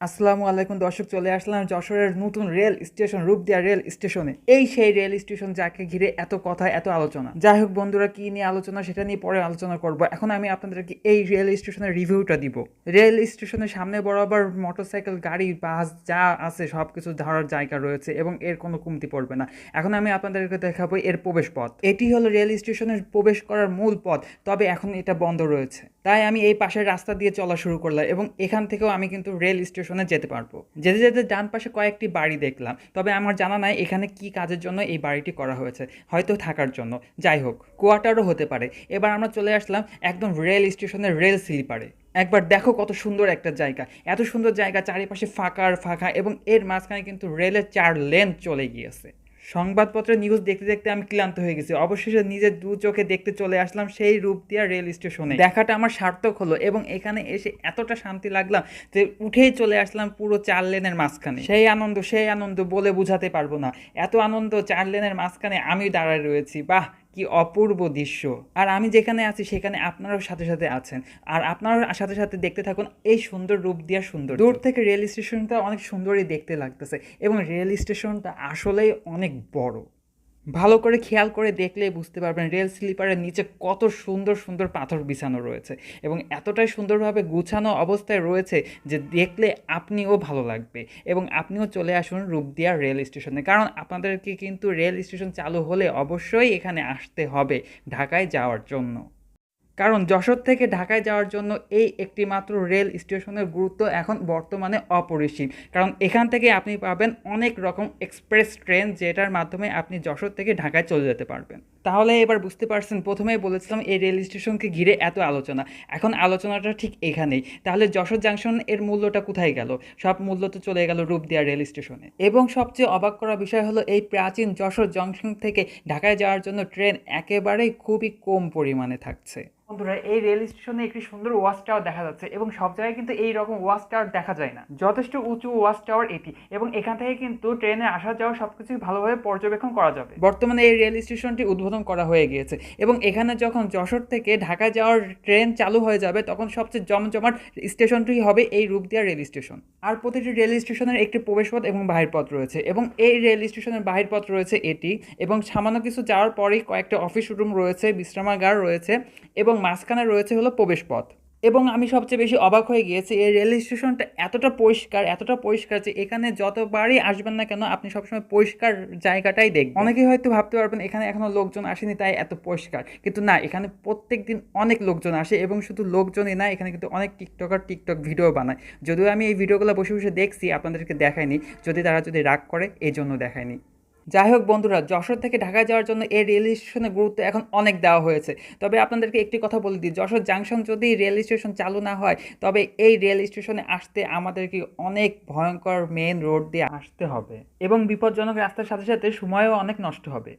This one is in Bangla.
আসসালামু আলাইকুম দর্শক, চলে আসলাম যশোরের নতুন রেল স্টেশন রূপদিয়া রেল স্টেশনে। এই সেই রেল স্টেশন যাকে ঘিরে এত কথা, এত আলোচনা। যাই হোক বন্ধুরা, কি নিয়ে আলোচনা সেটা নিয়ে পরে আলোচনা করব। এখন আমি আপনাদেরকে এই রেল স্টেশনের রিভিউটা দিব। রেল স্টেশনের সামনে বরাবর মোটরসাইকেল, গাড়ি, বাস যা আছে সবকিছু ধরার জায়গা রয়েছে এবং এর কোনো কমতি পড়বে না। এখন আমি আপনাদেরকে দেখাবো এর প্রবেশ পথ। এটি হলো রেল স্টেশনের প্রবেশ করার মূল পথ, তবে এখন এটা বন্ধ রয়েছে। তাই আমি এই পাশের রাস্তা দিয়ে চলা শুরু করলাম এবং এখান থেকেও আমি কিন্তু রেল স্টেশনে যেতে পারবো। যেতে যেতে ডান পাশে কয়েকটি বাড়ি দেখলাম, তবে আমার জানা নাই এখানে কি কাজের জন্য এই বাড়িটি করা হয়েছে, হয়তো থাকার জন্য। যাই হোক, কোয়ার্টারও হতে পারে। এবার আমরা চলে আসলাম একদম রেল স্টেশনের রেল স্লিপারে। একবার দেখো কত সুন্দর একটা জায়গা, এত সুন্দর জায়গা, চারিপাশে ফাঁকা আর ফাঁকা এবং এর মাঝখানে কিন্তু রেলের 4 লেন চলে গিয়েছে। সংবাদপত্রের নিউজ দেখতে দেখতে আমি ক্লান্ত হয়ে গেছি। অবশেষে নিজের দু চোখে দেখতে চলে আসলাম সেই রূপদিয়া রেল স্টেশনে। দেখাটা আমার সার্থক হলো এবং এখানে এসে এতটা শান্তি লাগলাম যে উঠেই চলে আসলাম পুরো 4 লেনের মাঝখানে। সেই আনন্দ বলে বোঝাতে পারবো না। এত আনন্দ, 4 লেনের মাঝখানে আমি দাঁড়ায় রয়েছি। বাহ, কি অপূর্ব দৃশ্য! আর আমি যেখানে আছি সেখানে আপনারাও সাথে সাথে আছেন, আর আপনারাও সাথে সাথে দেখতে থাকুন এই সুন্দর রূপদিয়া সুন্দর। দূর থেকে রেল স্টেশনটা অনেক সুন্দরই দেখতে লাগতেছে এবং রেল স্টেশনটা আসলেই অনেক বড়। ভালো করে খেয়াল করে দেখলেই বুঝতে পারবেন রেল স্লিপারের নিচে কত সুন্দর সুন্দর পাথর বিছানো রয়েছে এবং এতটাই সুন্দরভাবে গুছানো অবস্থায় রয়েছে যে দেখলে আপনিও ভালো লাগবে এবং আপনিও চলে আসুন রূপদিয়া রেল স্টেশনে। কারণ আপনাদেরকে কিন্তু রেল স্টেশন চালু হলে অবশ্যই এখানে আসতে হবে ঢাকায় যাওয়ার জন্য। কারণ যশোর থেকে ঢাকায় যাওয়ার জন্য এই একটি মাত্র রেল স্টেশনের গুরুত্ব এখন বর্তমানে অপরিসীম। কারণ এখান থেকে আপনি পাবেন অনেক রকম এক্সপ্রেস ট্রেন, যেটার মাধ্যমে আপনি যশোর থেকে ঢাকায় চলে যেতে পারবেন। তাহলে এবার বুঝতে পারছেন, প্রথমেই বলেছিলাম এই রেল স্টেশনকে ঘিরে এত আলোচনা, এখন আলোচনাটা ঠিক এখানেই। তাহলে যশোর জাংশন এর মূল্যটা কোথায় গেল? সব মূল্য তো চলে গেল রূপদিয়া রেল স্টেশনে। এবং সবচেয়ে অবাক করা বিষয় হলো এই প্রাচীন যশোর জংশন থেকে ঢাকায় যাওয়ার জন্য ট্রেন একেবারেই খুবই কম পরিমাণে থাকছে। বন্ধুরা, এই রেল স্টেশনে একটি সুন্দর ওয়াচ টাওয়ার দেখা যাচ্ছে এবং সব জায়গায় কিন্তু এই রকম ওয়াচ টাওয়ার দেখা যায় না। যথেষ্ট উঁচু ওয়াচ টাওয়ার এটি এবং এখান থেকে কিন্তু ট্রেনে আসা যাওয়া সবকিছুই ভালোভাবে পর্যবেক্ষণ করা যাবে। বর্তমানে এই রেল স্টেশনটি উদ্বোধন করা হয়ে গিয়েছে এবং এখানে যখন যশোর থেকে ঢাকা যাওয়ার ট্রেন চালু হয়ে যাবে তখন সবচেয়ে জমজমাট স্টেশনটি হবে এই রূপদিয়া রেল স্টেশন। আর প্রতিটি রেল স্টেশনের একটি প্রবেশপথ এবং বাহিরপথ রয়েছে এবং এই রেল স্টেশনের বাহিরপথ রয়েছে এটি, এবং সামান্য কিছু যাওয়ার পরেই কয়েকটা অফিস রুম রয়েছে, বিশ্রামাগার রয়েছে এবং মাঝখানে রয়েছে হলো প্রবেশপথ। এবং আমি সবচেয়ে বেশি অবাক হয়ে গিয়েছি এই রেল স্টেশনটা এতটা পরিষ্কার যে এখানে যতবারই আসবেন না কেন আপনি সবসময় পরিষ্কার জায়গাটাই দেখবেন। অনেকেই হয়তো ভাবতে পারবেন এখানে এখনো লোকজন আসেনি তাই এত পরিষ্কার, কিন্তু না, এখানে প্রত্যেক দিন অনেক লোকজন আসে এবং শুধু লোকজনই না, এখানে কিন্তু অনেক টিকটক ভিডিও বানায়। যদিও আমি এই ভিডিওগুলো বসে বসে দেখছি, আপনাদেরকে দেখাইনি, যদি রাগ করে এই জন্য দেখায়নি। যাই হোক বন্ধুরা, যশোর থেকে ঢাকায় যাওয়ার জন্য এই রেল স্টেশনের গুরুত্ব এখন অনেক দেওয়া হয়েছে। তবে আপনাদেরকে একটি কথা বলে দিই, যশোর জাংশন যদি রেল স্টেশন চালু না হয় তবে এই রেল স্টেশনে আসতে আমাদেরকে অনেক ভয়ঙ্কর মেন রোড দিয়ে আসতে হবে এবং বিপজ্জনক রাস্তার সাথে সাথে সময়ও অনেক নষ্ট হবে।